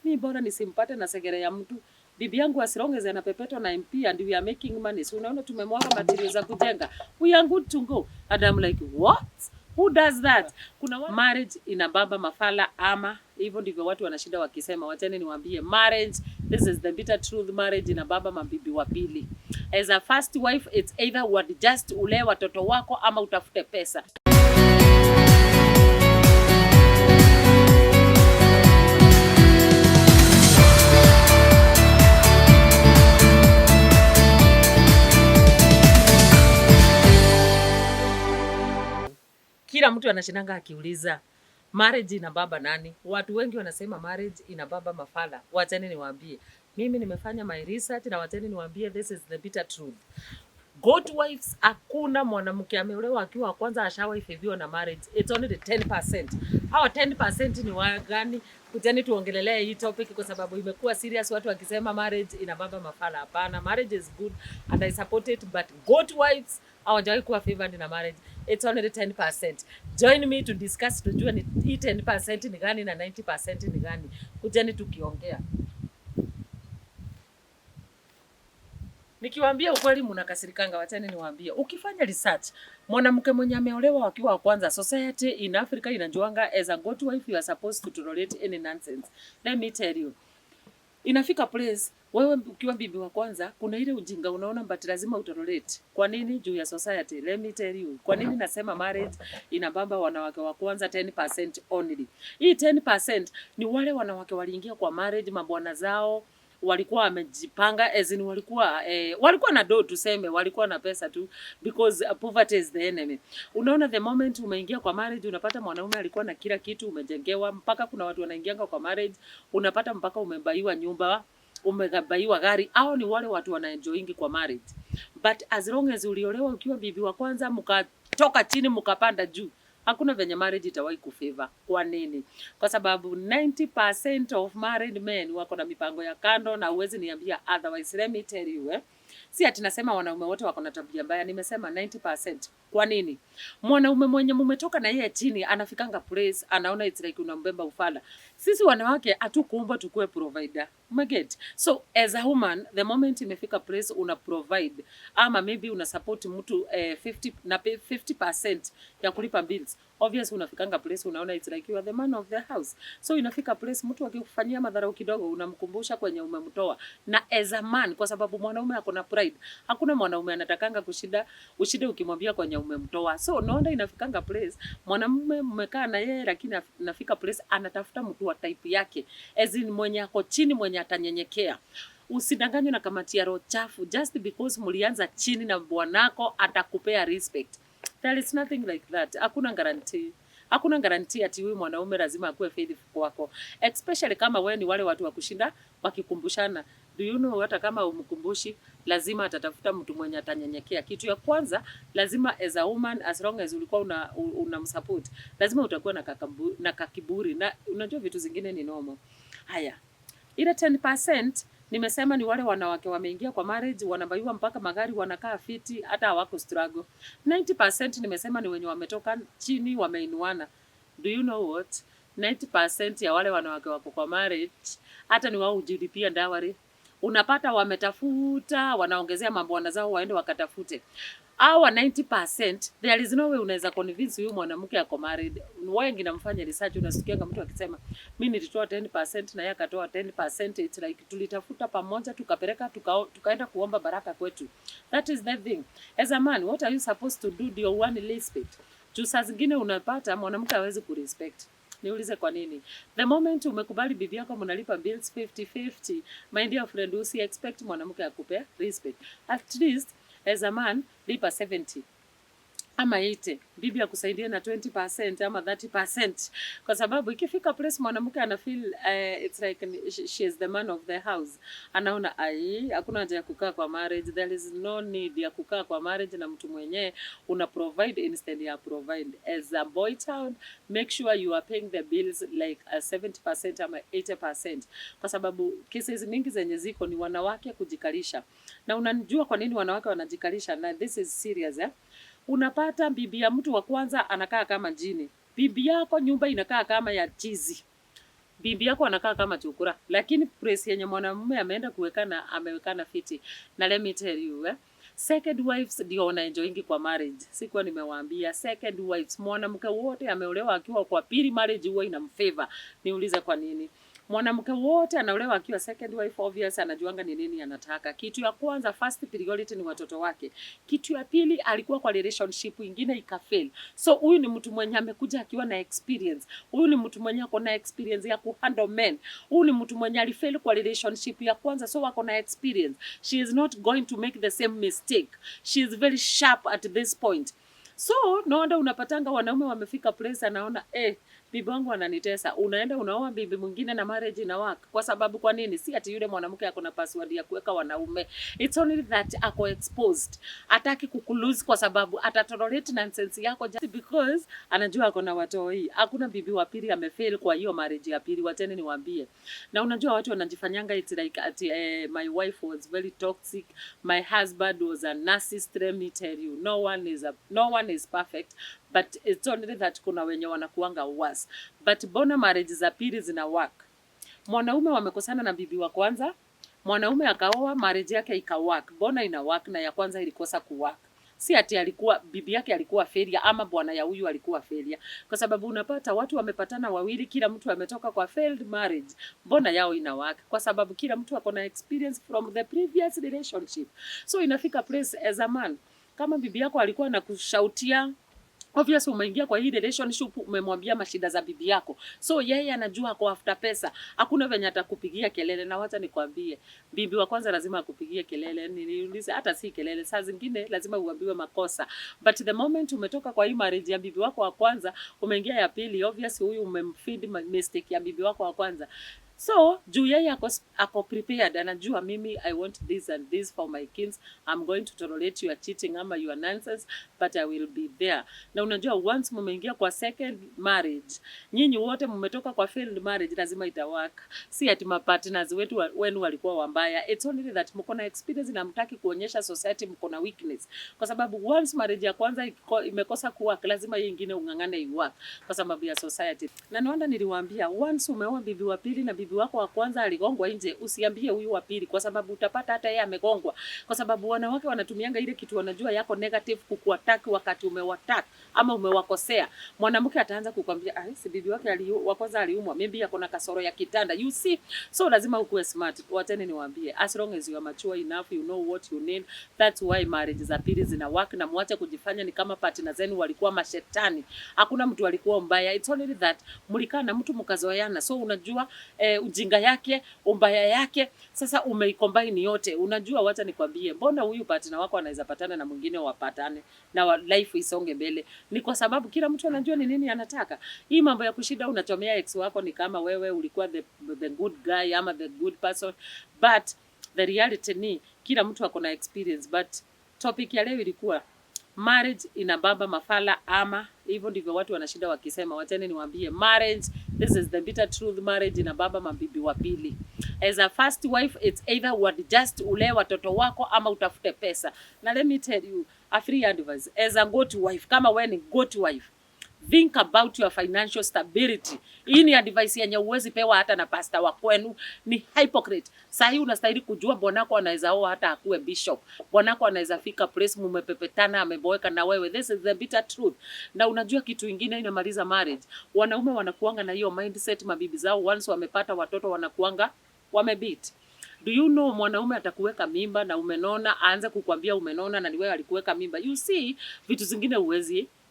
Mimi bora nisimpate na segere ya mtu. Bibi yangu as long as anapepetwa na MP and we are making money. So unaona tumemwaga materials za kujenga. We are good to go. And I'm like, what? Who does that? Kuna marriage inababa mafala ama hivyo ndivyo watu wanashinda wakisema. Wacheni niwaambie, marriage, this is the bitter truth, marriage inababa mabibi wa pili. As a first wife, it's either just ule watoto wako ama utafute pesa. Kila mtu anashinanga akiuliza marriage inababa nani? Watu wengi wanasema marriage inababa mafala. Wacheni niwaambie. Mimi nimefanya my research na wacheni niwaambie, this is the bitter truth. Good wives, hakuna mwanamke ameolewa akiwa wa kwanza ashawaifiwa na marriage. It's only the 10%. Hao 10% ni wagani? Kujeni tuongelelee hii topic kwa sababu imekuwa serious, watu wakisema marriage inababa mafala. Hapana, marriage is good and I support it, but good wives hawajawahi kuwa favored na marriage. It's only the 10%. Join me to discuss, tujue ni 10% ni gani na 90% ni gani. Kujeni tukiongea. Nikiwaambia ukweli mnakasirikanga, wachani niwaambie. Ukifanya research, mwanamke mwenye ameolewa wakiwa wa kwanza, society in Africa inajuanga as a good wife you are supposed to tolerate any nonsense. Let me tell you. Inafika place wewe ukiwa bibi wa kwanza kuna ile ujinga unaona but lazima utolerate. Kwa nini? Juu ya society. Let me tell you. Kwa nini nasema marriage inabamba wanawake wa kwanza 10% only. Hii 10% ni wale wanawake waliingia kwa marriage, mabwana zao walikuwa wamejipanga, as in walikuwa na do, tuseme walikuwa na pesa tu, because poverty is the enemy. Unaona, the moment umeingia kwa marriage unapata mwanaume alikuwa na kila kitu, umejengewa, mpaka kuna watu wanaingianga kwa marriage unapata mpaka umebaiwa nyumba, umebaiwa gari. Hao ni wale watu wanaenjoyingi kwa marriage. But as long as uliolewa ukiwa bibi wa kwanza mkatoka chini mkapanda juu, hakuna venye marriage itawahi kufavor. Kwa nini? Kwa sababu 90% of married men wako na mipango ya kando, na uwezi niambia otherwise. Let me tell you, si ati nasema wanaume wote wako na tabia mbaya, nimesema 90%. Kwa nini? Mwanaume mwenye mumetoka na yeye chini anafikanga place anaona it's like unambemba ufala. Sisi wanawake hatukuumbwa tukue provider. Umeget? So as a woman, the moment imefika place una provide ama maybe una support mtu 50% ya kulipa bills, obviously unafikanga place unaona it's like you are the man of the house. So inafika place mtu akikufanyia madharau kidogo unamkumbusha kwenye umemtoa. Na as a man, kwa sababu mwanaume ako na pride, hakuna mwanaume anatakanga ushinde ukimwambia kwenye umemtoa. So unaona inafikanga place mwanamume mmekaa na yeye, lakini nafika place anatafuta mtu wa type yake, as in mwenye ako chini, mwenye atanyenyekea. Usidanganywe na kamati ya roho chafu just because mlianza chini na bwanako atakupea respect. There is nothing like that. Hakuna guarantee. Hakuna guarantee ati huyu mwanaume lazima akuwe faithful kwako. Especially kama wewe ni wale watu wa kushinda wakikumbushana. Do you know hata kama umkumbushi lazima atatafuta mtu mwenye atanyenyekea. Kitu ya kwanza lazima as a woman, as long as ulikuwa unamsupport, lazima utakuwa na kakiburi, na unajua vitu zingine ni normal. Haya. Ile 10% nimesema ni wale wanawake wameingia kwa marriage, wanabaiwa mpaka magari, wanakaa fiti, hata hawako struggle. 90% nimesema ni wenye wametoka chini wameinuana. Do you know what? 90% ya wale wanawake wako kwa marriage hata ni wao hujilipia dowry. Unapata wametafuta, wanaongezea mabwana zao waende wakatafute. Our 90%, there is no way unaweza convince huyu mwanamke ako married. Wengi namfanya research, unasikianga mtu akisema mimi nilitoa 10% na yeye akatoa 10%. It's like tulitafuta pamoja, tukapeleka, tukaenda kuomba baraka kwetu. That is the thing. As a man, what are you supposed to do? Your one respect. Juu saa zingine unapata mwanamke hawezi kurespect. Niulize kwa nini? The moment umekubali bibi yako mnalipa bills 50-50, my dear friend, usi expect mwanamke akupe respect. At least as a man, lipa 70 ama 80, bibi akusaidia na 20% ama 30%, kwa sababu ikifika place mwanamke ana feel it's like she is the man of the house. Anaona hakuna haja ya kukaa kwa marriage, there is no need ya kukaa kwa marriage na mtu mwenyewe una provide instead ya provide. As a boy child, make sure you are paying the bills like 70% ama 80%, kwa sababu cases mingi zenye ziko ni wanawake kujikalisha. Na unanijua kwa nini wanawake wanajikalisha, na this is serious. Unapata bibi ya mtu wa kwanza anakaa kama jini. Bibi yako nyumba inakaa kama ya chizi. bibi yako anakaa kama chukura, lakini place yenye mwanamume ameenda kuwekana, amewekana fiti. Na let me tell you, second wives ndio wanaenjoyingi kwa marriage. Sikuwa nimewaambia second wives, mwanamke wote ameolewa akiwa kwa pili, marriage huwa inamfavor. Niulize kwa nini? Mwanamke wote anaolewa akiwa second wife, obvious anajuanga ni nini anataka. Kitu ya kwanza, first priority ni watoto wake. Kitu ya pili, alikuwa kwa relationship ingine ikafail. So huyu ni mtu mwenye amekuja akiwa na experience. Huyu ni mtu mwenye ako na experience ya kuhandle men. Huyu ni mtu mwenye alifail kwa relationship ya kwanza, so ako na experience. She is not going to make the same mistake. She is very sharp at this point. So naona unapatanga wanaume wamefika place anaona bibi wangu ananitesa. Unaenda unaoa bibi mwingine na marriage ina work. Kwa sababu kwa nini? Si ati yule mwanamke ako na password ya kuweka wanaume. It's only that ako exposed. Hataki kukulose kwa sababu atatolerate nonsense yako just because anajua ako na watoi. Hakuna bibi wa pili amefail kwa hiyo marriage ya pili. Watene niwaambie. Na unajua watu wanajifanyanga it's like my wife was very toxic. My husband was a narcissist. Let me tell you. No one is perfect. But it's only that kuna wenye wanakuanga worse. But bona marriage za pili zina work. Mwanaume wamekosana na bibi wa kwanza, mwanaume akaoa, marriage yake ika work. Bona ina work na ya kwanza ilikosa ku work. Si ati alikuwa bibi yake alikuwa failure ama bwana ya huyu alikuwa failure. Kwa sababu unapata watu wamepatana wawili, kila mtu ametoka kwa failed marriage. Mbona yao ina work? Kwa sababu kila mtu ako na experience from the previous relationship. So inafika place as a man, kama bibi yako alikuwa anakushautia, obviously umeingia kwa hii relationship, umemwambia mashida za bibi yako. So yeye anajua ako after pesa. Hakuna venye atakupigia kelele, na wacha nikwambie, bibi wa kwanza lazima akupigie kelele. Niulize hata si kelele, saa zingine lazima uambiwe makosa. But the moment umetoka kwa hii marriage ya bibi wako wa kwanza, umeingia ya pili, obviously huyu umemfeed mistake ya bibi wako wa kwanza. So, juu yeye ako prepared, anajua mimi I want this and this for my kids. I'm going to tolerate your cheating ama your nonsense, but I will be there. Na unajua once mumeingia kwa second marriage, nyinyi wote mmetoka kwa failed marriage, lazima itawaka. Si ati partners wetu wenu walikuwa wambaya. It's only that mko na experience na mtaki kuonyesha society mko na weakness. Kwa sababu once marriage ya kwanza imekosa kuwork, lazima hii nyingine ungangane iwork kwa sababu ya society. Na naona niliwaambia once umeoa bibi wa pili na bibi wako wa kwanza aligongwa nje, usiambie huyu wa pili, kwa sababu utapata hata yeye amegongwa. Kwa sababu wanawake wanatumianga ile kitu wanajua yako negative kukuattack wakati umewattack ama umewakosea. Mwanamke ataanza kukwambia si bibi wake wa kwanza aliumwa, maybe yako na kasoro ya kitanda. You see, so lazima ukue smart. Watene niwaambie, as long as you are mature enough, you know what you need. That's why marriage za pili zina work, na muache kujifanya ni kama partner zenu walikuwa mashetani. Hakuna mtu alikuwa mbaya. It's only that mlikaa na mtu mkazoeana. So unajua ujinga yake, umbaya yake, sasa umeicombine yote. Unajua wacha nikwambie, mbona huyu partner wako anaweza patana na mwingine wapatane na life isonge mbele? Ni kwa sababu kila mtu anajua ni nini anataka. Hii mambo ya kushida unachomea ex wako ni kama wewe ulikuwa the good guy ama the good person, but the reality ni kila mtu ako na experience. But topic ya leo ilikuwa marriage inababa mafala, ama hivyo ndivyo watu wanashinda wakisema. Wacheni niwaambie, marriage, this is the bitter truth, marriage inababa mabibi wa pili. As a first wife, it's either just ule watoto wako ama utafute pesa. Na let me tell you a free advice, as a go-to wife, kama wewe ni go-to wife, think about your financial stability. Hii ni advice yenye uwezi pewa hata na pastor wa kwenu. Ni hypocrite. Sahi unastahili kujua bwanako anaweza oa hata akuwe bishop. Bwanako anaweza fika place mumepepetana ameboeka na wewe. This is the bitter truth. Na unajua kitu kingine inamaliza marriage. Wanaume wanakuanga na hiyo mindset, mabibi zao once wamepata watoto wanakuanga wamebeat. Do you know mwanaume atakuweka mimba na umenona, aanze kukwambia umenona na ni wewe alikuweka mimba. You see, vitu zingine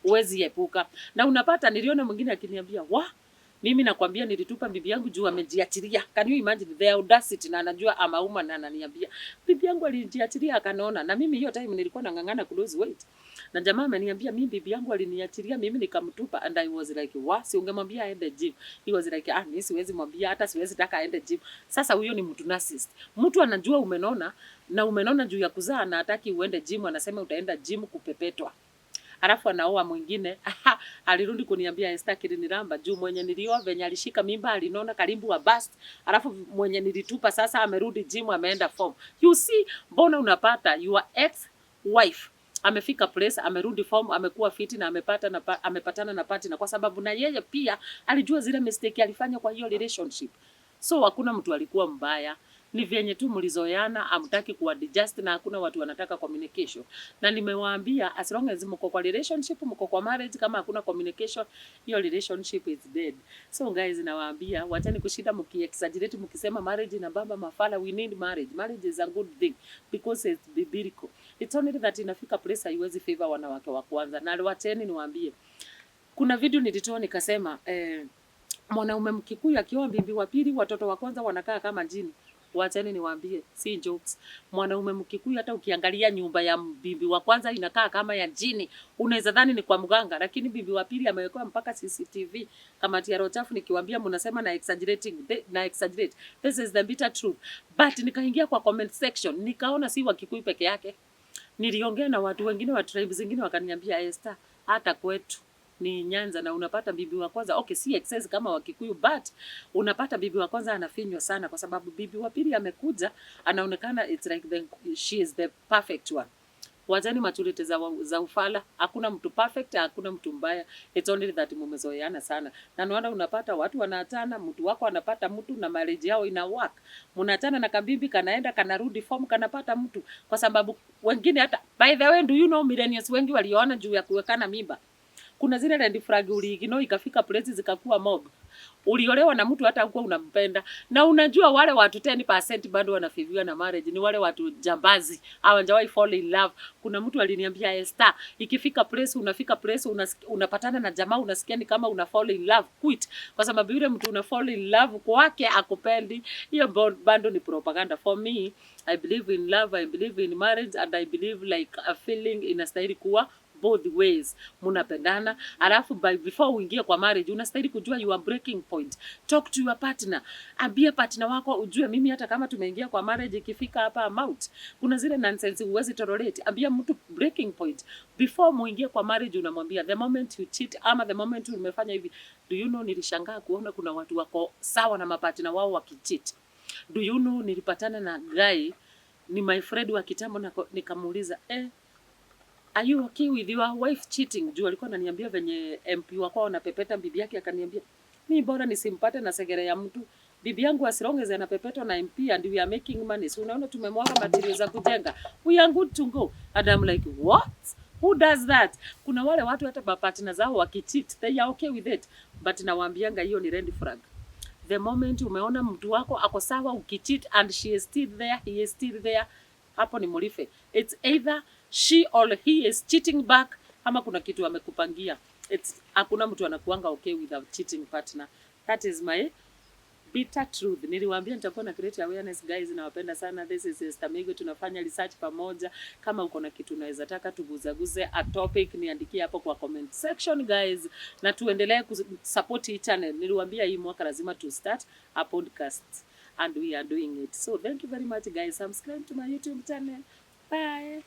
uwezi epuka. Na unapata niliona mwingine akiniambia, mimi nakwambia nilitupa bibi yangu juu amejiachilia. Can you imagine the audacity? Na anajua amauma na ananiambia bibi yangu alijiachilia akanona. Na mimi hiyo time nilikuwa nangangana ku lose weight. Na jamaa ameniambia mimi bibi yangu aliniachilia, mimi nikamtupa. And I was like, si ungemwambia aende gym? He was like, mimi siwezi mwambia, hata siwezi taka aende gym. Sasa huyo ni mtu narcissist. Mtu anajua umenona na umenona juu ya kuzaa na hataki uende gym, anasema utaenda gym kupepetwa. Alafu anaoa mwingine. Alirudi kuniambia Esther kiliniramba juu mwenye nilioa venye alishika mimba alinona karibu wa bust. Alafu mwenye nilitupa sasa amerudi gym ameenda form. You see, mbona unapata your ex wife amefika place, amerudi form, amekuwa fit na amepatana na partner, kwa sababu na yeye pia alijua zile mistake alifanya kwa hiyo relationship. So hakuna mtu alikuwa mbaya, ni vyenye tu mlizoeana, hamtaki kuadjust, na hakuna watu wanataka communication. Na nimewaambia as long as mko kwa relationship, mko kwa marriage, kama hakuna communication, hiyo relationship is dead. So guys, nawaambia wachani kushinda mki-exaggerate mkisema marriage na baba mafala. We need marriage. Marriage is a good thing because it's biblical. It's only that inafika place haiwezi favor wanawake wa kwanza. Na wacheni niwaambie, kuna video nilitoa nikasema mwanaume Mkikuyu akiwa bibi wa pili, watoto wa kwanza wanakaa kama jini. Wacheni niwaambie, si jokes. Mwanaume Mkikuyu hata ukiangalia nyumba ya bibi wa kwanza inakaa kama ya jini. Unaweza dhani ni kwa mganga, lakini bibi wa pili amewekwa mpaka CCTV. Kama tiaro chafu nikiwaambia mnasema na exaggerate. This is the bitter truth. But nikaingia kwa comment section, nikaona si wa Kikuyu peke yake. Niliongea na watu wengine wa tribes zingine, wakaniambia Esther, hata kwetu ni Nyanza na unapata bibi wa kwanza, okay, si excess kama wa Kikuyu, but unapata bibi wa kwanza anafinywa sana, kwa sababu bibi wa pili amekuja anaonekana it's like she is the perfect one. Wajani maturity za ufala, hakuna mtu perfect, hakuna mtu mbaya, it's only that mumezoeana sana. Na naona unapata watu wanaatana, mtu wako anapata mtu na marriage yao ina work. Mnaatana na kabibi kanaenda kanarudi form kanapata mtu, kwa sababu wengine hata, by the way, do you know millennials wengi waliona juu ya kuwekana mimba. Kuna zile red flag uliignore ikafika place zikakuwa mob. Uliolewa na mtu hata huko unampenda. Na unajua wale watu 10% bado wanafiviwa na marriage ni wale watu jambazi. Hawajawahi fall in love. Kuna mtu aliniambia Esther, ikifika place unafika place unapatana na jamaa unasikia ni kama una fall in love, quit. Kwa sababu yule mtu una fall in love kwake akupendi. Hiyo bado ni propaganda. For me, I believe in love, I believe in marriage, and I believe like a feeling inastahili kuwa both ways. Munapendana, alafu before uingie kwa marriage unastahili kujua your breaking point. Talk to your partner. Ambia partner wako ujue mimi hata kama tumeingia kwa marriage ikifika hapa amount, kuna zile nonsense huwezi tolerate. Ambia mtu breaking point. Before muingie kwa marriage unamwambia the moment you cheat ama the moment umefanya hivi. Do you know, nilishangaa kuona kuna watu wako sawa na mapartner wao wakicheat. Do you know, nilipatana na guy ni my friend wa kitambo, nikamuuliza are you okay with your wife cheating? Juu alikuwa ananiambia venye MP wako anapepeta bibi yake, akaniambia mimi bora nisimpate na segere ya mtu. Bibi yangu as long as anapepetwa na MP and we are making money. So unaona tumemwaga materials za kujenga. We are good to go. And I'm like, what? Who does that? Kuna wale watu hata partner zao wakicheat, they are okay with it. But nawaambianga hiyo ni red flag. The moment umeona mtu wako ako sawa ukicheat and she is still there, he is still there, hapo ni mulife. It's either she or he is cheating back, ama kuna kitu amekupangia. Hakuna mtu anakuanga okay with a cheating partner. That is my bitter truth. Niliwaambia nitakuwa na create awareness guys, nawapenda sana. This is Esther Migo, tunafanya research pamoja. Kama uko na kitu unaweza taka tuguzaguze a topic, niandikie hapo kwa comment section guys, na tuendelee kusupport hii channel. Niliwaambia hii mwaka lazima to start a podcast and we are doing it. So thank you very much guys. Subscribe to my YouTube channel. Bye.